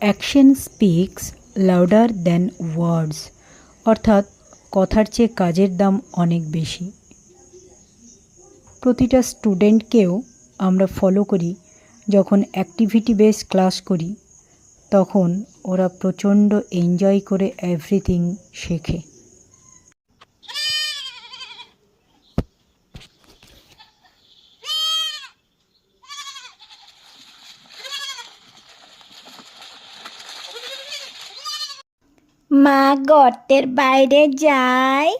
Action speaks louder than ওয়ার্ডস, অর্থাৎ কথার চেয়ে কাজের দাম অনেক বেশি। প্রতিটা স্টুডেন্টকেও আমরা ফলো করি, যখন অ্যাক্টিভিটি বেস ক্লাস করি তখন ওরা প্রচণ্ড এনজয় করে এভরিথিং শেখে। মা গর্তের বাইরে যায়।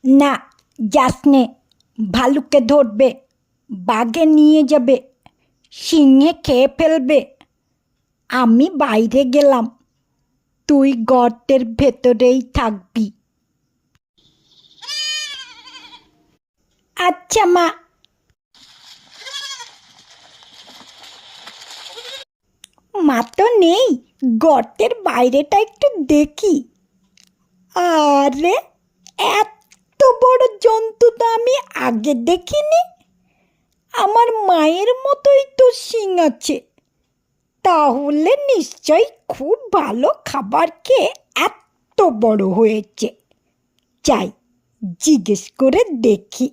না, যাস নে, ভালুককে ধরবে, বাঘে নিয়ে যাবে, সিংহে খেয়ে ফেলবে। আমি বাইরে গেলাম, তুই গর্তের ভেতরেই থাকবি। আচ্ছা মা। মা তো নেই, গর্তের বাইরেটা একটু দেখি। আরে, এত বড় জন্তু তো আমি আগে দেখিনি। আমার মায়ের মতোই তো শিং আছে, তাহলে নিশ্চয়ই খুব ভালো খাবার খেয়ে এত বড় হয়েছে। যাই, জিজ্ঞেস করে দেখি।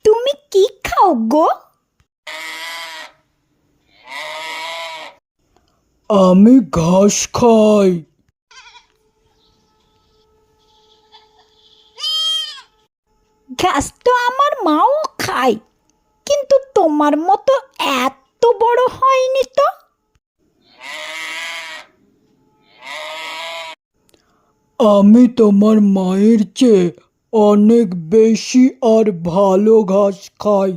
তুমি কি খাও গো? আমি ঘাস খাই। ঘাস তো আমার মাও খায়, কিন্তু তোমার মতো এত বড় হয়নি তো। আমি তোমার মায়ের চেয়ে অনেক বেশি আর ভালো ঘাস খাই।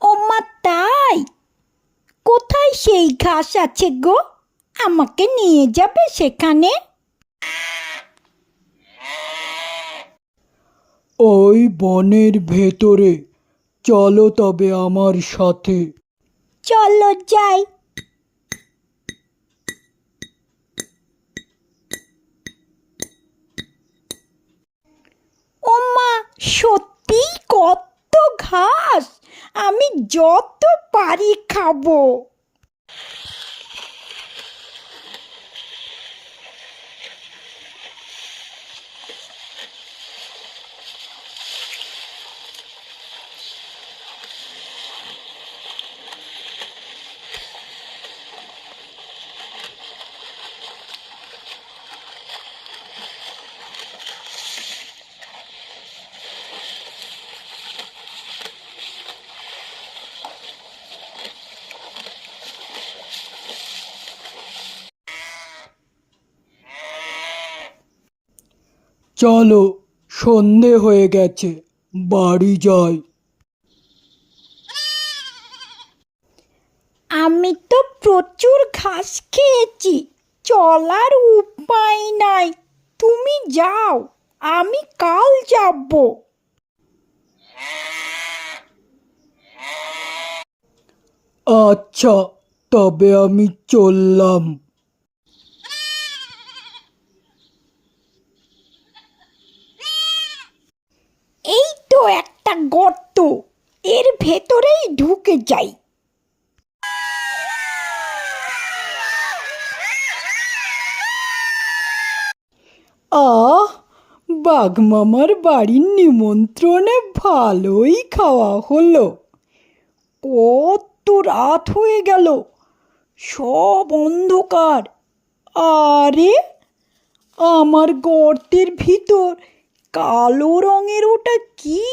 ও মা, তাই? কোথায় সেই ঘাস আছে গো? আমাকে নিয়ে যাবে সেখানে? ওই বনের ভেতরে, চলো তবে আমার সাথে। চলো যাই। ও মা, সত্যি কত ঘাস! আমি যত পারি খাবো। চলো, সন্ধে হয়ে গেছে, বাড়ি যাই। আমি তো প্রচুর ঘাস খেয়েছি, চলার উপায় নাই। তুমি যাও, আমি কাল যাব। আচ্ছা, তবে আমি চললাম। এই তো একটা গর্ত, এর ভেতরেই ঢুকে যাই। আহ, বাঘ মামার বাড়ির নিমন্ত্রণে ভালোই খাওয়া হলো। কত রাত হয়ে গেল, সব অন্ধকার। আরে, আমার গর্তের ভিতর কালো রঙের ওটা কি?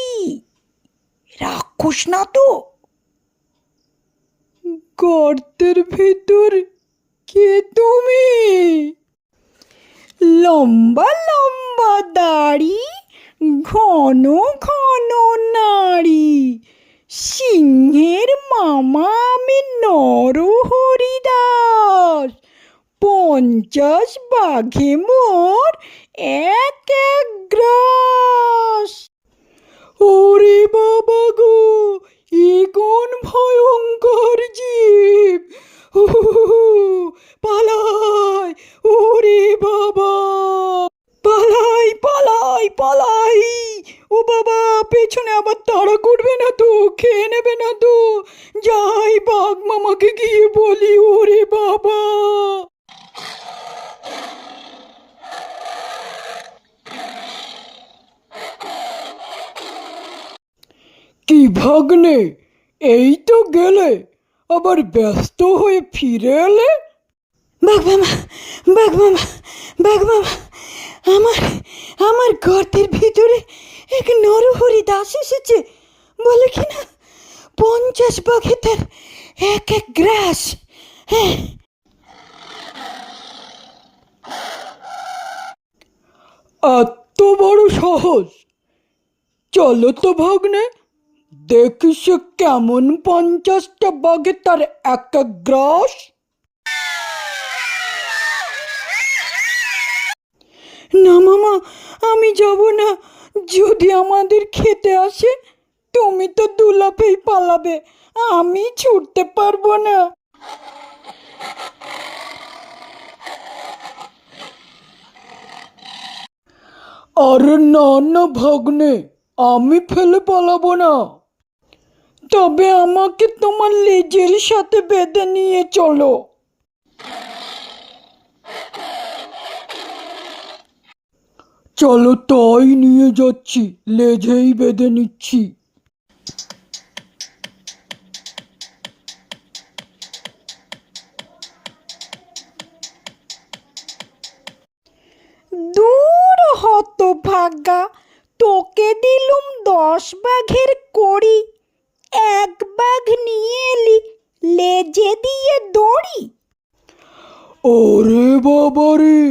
রাক্ষস না তো? গর্তের ভিতর কে তুমি? লম্বা লম্বা দাড়ি, ঘন ঘন নাড়ি, সিংহের মামা আমি নরহরিদাস। 50 বাঘে মোর এক এক গ্রাস। ওরে বাবা গো, এ কোন ভয়ঙ্কর জীব! পালাই, ওরে বাবা, পালাই পালাই পালাই। ও বাবা, পেছনে আবার তাড়া করবে না তো, খেয়ে নেবে না তো? যাই বাঘ মামাকে গিয়ে বলি, ওরে বাবা। কি ভাগ্নে, এই তো গেলে, আবার ব্যস্ত হয়ে ফিরে এলে? বাঘ মামা, বাঘ মামা, বাঘ মামা, আমার আমার গর্তের ভিতরে এক নরহরি দাস এসেছে। বলে কি না 50 বাঘে তার এক এক গ্রাস। হ্যাঁ, এত বড় সাহস! চলো তো ভাগ্নে, দেখি সে কেমন 50টা বাঘে তার এক এক গ্রাস। না মামা, আমি যাব না। যদি আমাদের খেতে আসে, তুমি তো দুলাপেই পালাবে, আমি ছুটতে পারবো না। আরে না না ভাগ্নে, আমি ফেলে পালাবো না। তবে আমাকে তোমার লেজের সাথে বেঁধে নিয়ে চলো। চলো, তাই নিয়ে যাচ্ছি, লেজেই বেঁধে নিচ্ছি। দূর হতভাগা, তোকে দিলুম 10 বাঘের কড়ি, এক বাঘ নিয়ে এলি লেজে দিয়ে দড়ি। ওরে বাবারে,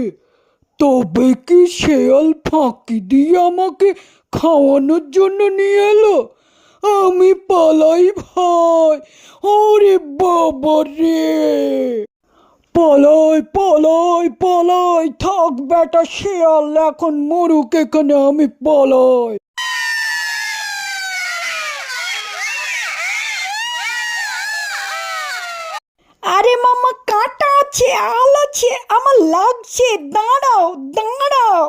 তবে কি শেয়াল ফাঁকি দিয়ে আমাকে খাওয়ানোর জন্য নিয়ে এলো? আমি পালাই ভাই, ওরে বাবারে, পালাই পালাই পালাই। থাক বেটা শেয়াল, এখন মরুক এখানে, আমি পালাই। আরে মামা, কাঁটা আছে, আল আছে, আমার লাগছে, দাঁড়াও দাঁড়াও।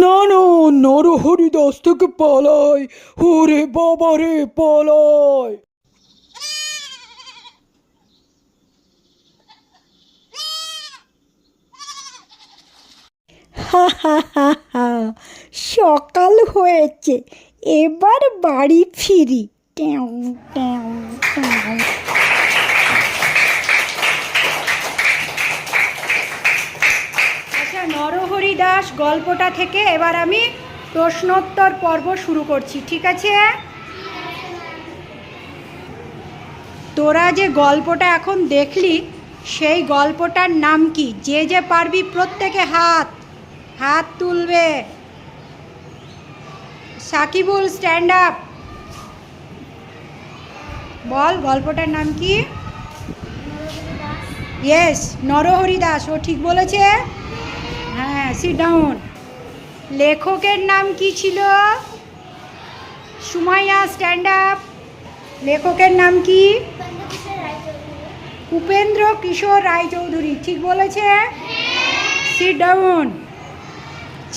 না না, নরহরি দাস থেকে পালাই, ওরে বাবারে, পালাই। হা হা হা হা, সকাল হয়েছে, এবার বাড়ি ফিরি। ট্যাও ট্যাও ট্যাও। আচ্ছা নরহরি দাস গল্পটা থেকে এবার আমি প্রশ্নোত্তর পর্ব শুরু করছি, ঠিক আছে? তোরা যে গল্পটা এখন দেখলি, সেই গল্পটার নাম কি? যে যে পারবি প্রত্যেকে হাত হাত তুলবে। সাকিবুল, স্ট্যান্ড আপ, বল গল্পটার নাম কি? ইয়েস, নরহরি দাস, ও ঠিক বলেছে। হ্যাঁ, সিট ডাউন। লেখকের নাম কি ছিল? Sumaiya, stand up. লেখকের নাম কি? উপেন্দ্র কিশোর রায়চৌধুরী, ঠিক বলেছে। Sit down.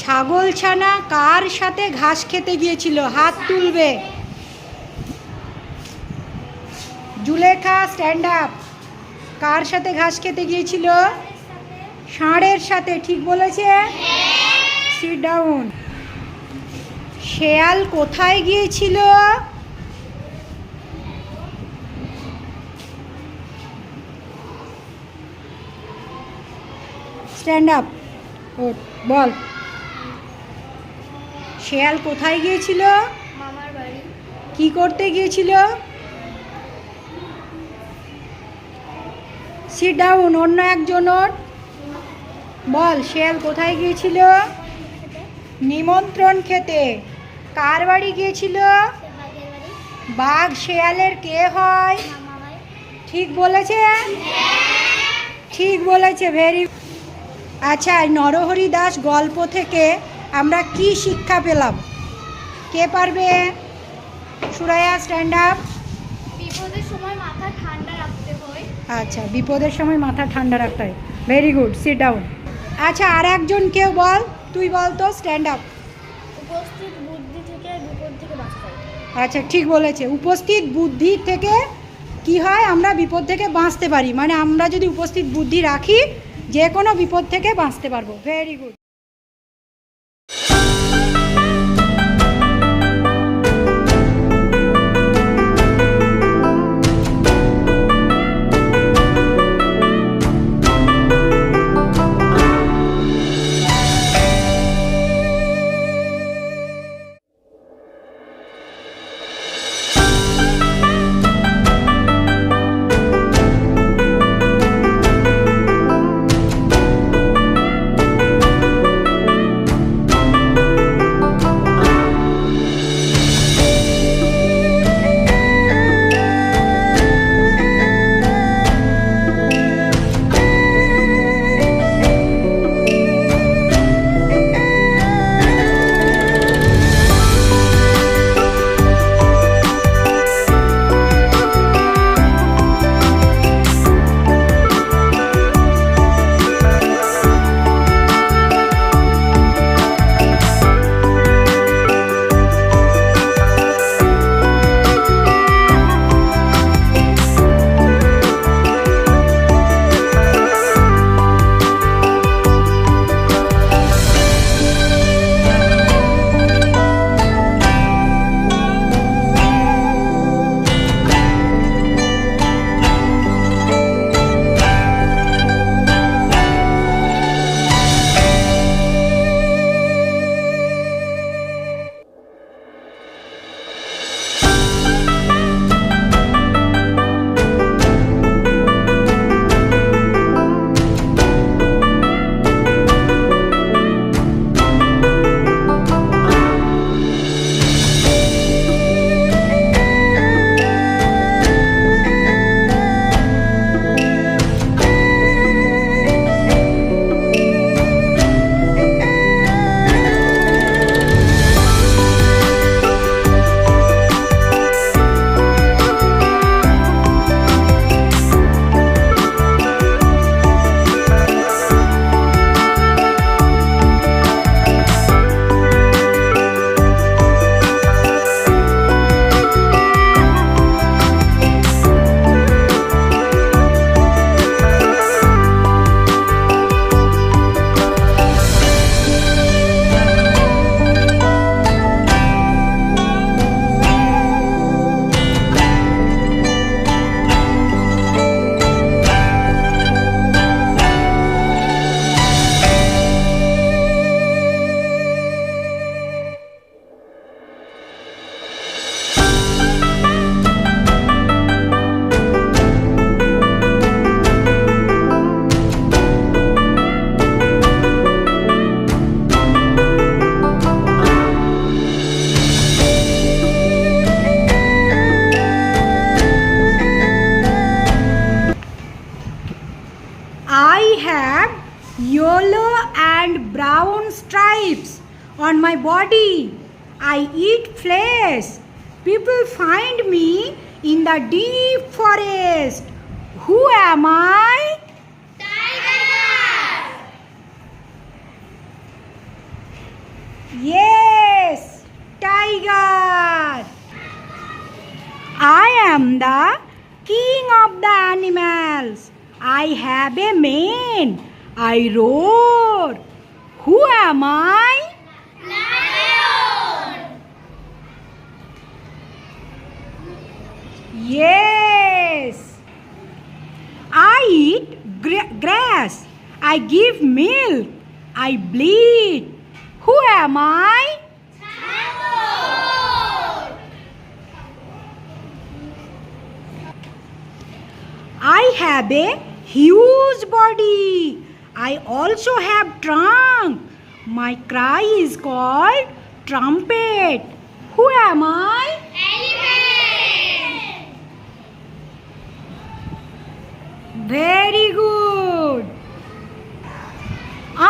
ছাগলছানা কার সাথে ঘাস খেতে গিয়েছিল? হাত তুলবে। Zulekha, stand up. কার সাথে ঘাস খেতে গিয়েছিল? ষাঁড়ের সাথে, ঠিক বলেছে। Sit down. শেয়াল কোথায় গিয়েছিল? স্ট্যান্ড আপ, বল। শেয়াল কোথায় গিয়েছিল? মামার বাড়ি। কি করতে গিয়েছিল? Sit down. অন্য একজন বল, শেয়াল কোথায় গিয়েছিল? নিমন্ত্রণ খেতে। কার বাড়ি গিয়েছিল? বাঘের বাড়ি। বাঘ শেয়ালের কে হয়? মামা ভাই। ঠিক বলেছে, ঠিক বলেছে, ভেরি। আচ্ছা, নরহরি দাস গল্প থেকে আমরা কি শিক্ষা পেলাম? কে পারবে? Suraiya, stand up. বিপদের সময় মাথা ঠান্ডা রাখতে হয়। আচ্ছা, বিপদের সময় মাথা ঠান্ডা রাখতে হয়। Very good, sit down. আচ্ছা, আর একজন কেউ বল, তুই বল তো, স্ট্যান্ড আপ। উপস্থিত বুদ্ধি থেকে বিপদ থেকে বাঁচতে হয়। আচ্ছা, ঠিক বলেছে। উপস্থিত বুদ্ধি থেকে কি হয়? আমরা বিপদ থেকে বাঁচতে পারি, মানে আমরা যদি উপস্থিত বুদ্ধি রাখি যে কোনো বিপদ থেকে বাঁচতে পারবো। Very good. Yellow and brown stripes on my body. I eat flesh. People find me in the deep forest. Who am I? Tiger! Yes, tiger. I am the king of the animals. I have a mane. I roar. Who am I? Lion! Yes. I eat grass. I give milk. I bleed. Who am I? Tiger! I have a huge body. I also have trunk. My cry is called trumpet. Who am I? Elephant! Very good.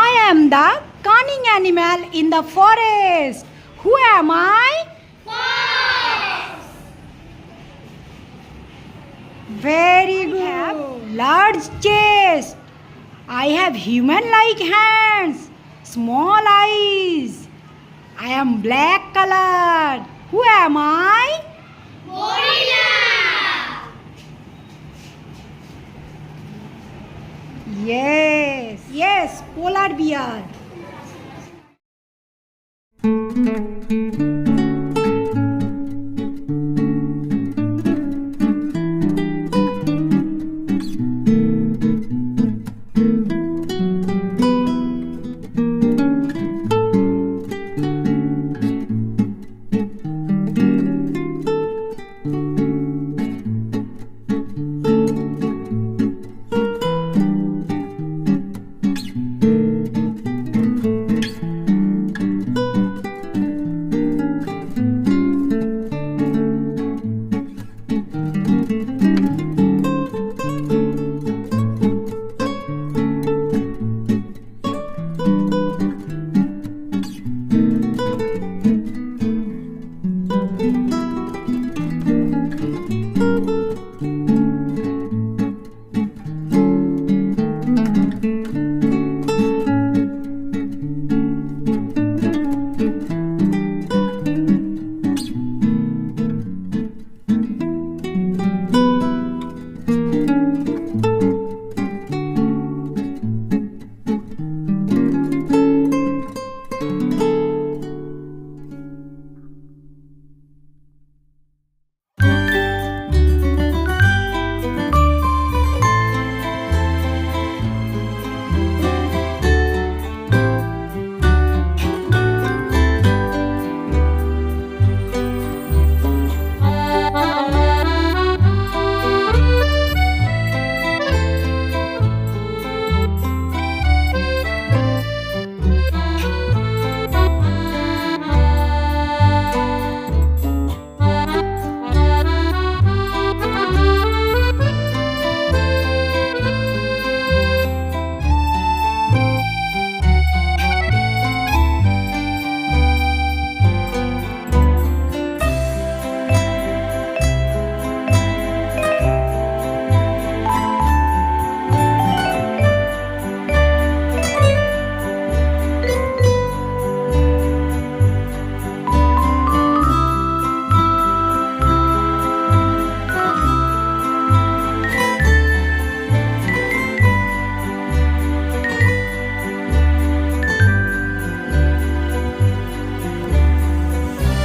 I am the cunning animal in the forest. Who am I? Very good. I have large chest. I have human-like hands, small eyes. I am black colored. Who am I? Yes, polar bear.